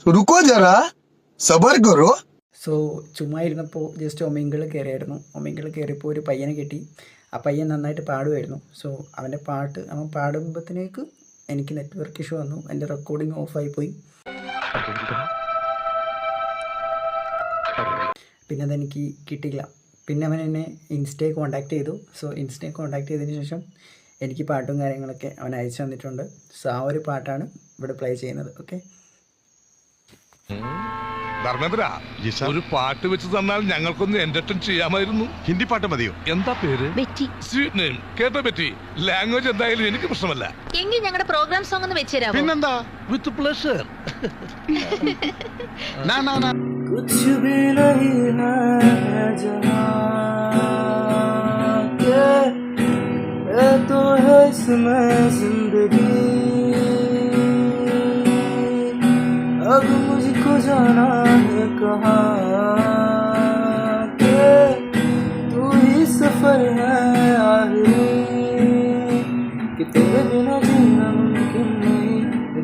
रुको जरा सबर करो. സോ ചുമ്മാ ഇരുന്നപ്പോൾ ജസ്റ്റ് ഒമിങ്കിൾ കയറിയായിരുന്നു. ഒമിങ്കിൾ കയറിയപ്പോൾ ഒരു പയ്യനെ കിട്ടി. ആ പയ്യൻ നന്നായിട്ട് പാടുമായിരുന്നു. സോ അവൻ പാടുമ്പോഴത്തേക്ക് എനിക്ക് നെറ്റ്വർക്ക് ഇഷ്യൂ വന്നു. എൻ്റെ റെക്കോർഡിങ് ഓഫായിപ്പോയി. പിന്നെ അതെനിക്ക് കിട്ടിയില്ല. പിന്നെ അവൻ എന്നെ ഇൻസ്റ്റയെ കോൺടാക്ട് ചെയ്തു. സോ ഇൻസ്റ്റയെ കോൺടാക്ട് ചെയ്തതിന് ശേഷം എനിക്ക് പാട്ടും കാര്യങ്ങളൊക്കെ അവൻ അയച്ചു തന്നിട്ടുണ്ട്. സോ ആ ഒരു പാട്ടാണ് ഇവിടെ പ്ലേ ചെയ്യുന്നത്. ഓക്കെ, ധർമ്മേന്ദ്ര, ഒരു പാട്ട് വെച്ച് തന്നാൽ ഞങ്ങൾക്കൊന്ന് എന്റർടൈൻ ചെയ്യാമായിരുന്നു. ഹിന്ദി പാട്ട് മതിയോ? എന്താ പേര്? ബെറ്റി. Sweet name. കേട്ടോ ബെറ്റി? ലാംഗ്വേജ് എന്തായാലും എനിക്ക് പ്രശ്നമല്ല. എങ്കിൽ ഞങ്ങളുടെ പ്രോഗ്രാം സോങ് ഒന്ന് വെച്ചുതരാമോ? പിന്നെന്താ, വിത്ത് പ്ലഷർ. कुछ भी नहीं है जहाँ के ये तो है इसमें जिंदगी. अब मुझको जाना है कहाँ के तू ही सफर है आखिरी कि तेरे बिना जीना मुमकिन नहीं.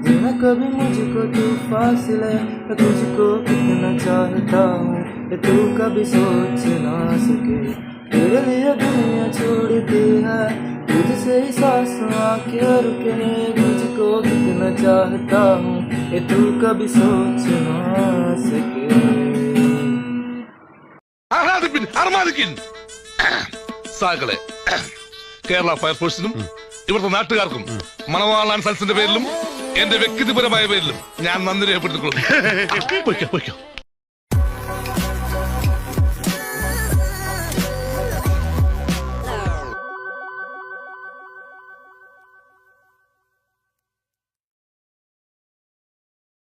जीना कभी मुझको तू फासले. मैं तुझको कितना चाहता हूँ ये तू कभी सोच ना सके. तेरे लिए दुनिया छोड़ती है तुझसे ही सांस आके रुके. मुझको कितना चाहता हूँ ये तू कभी सोच ना सके. സാകളെ, കേരള ഫയർഫോഴ്സിനും ഇവിടുത്തെ നാട്ടുകാർക്കും മണവാളാൻ സൽസിന്റെ പേരിലും എന്റെ വ്യക്തിപരമായ പേരിലും ഞാൻ നന്ദി രേഖപ്പെടുത്തിക്കൊള്ളുന്നു.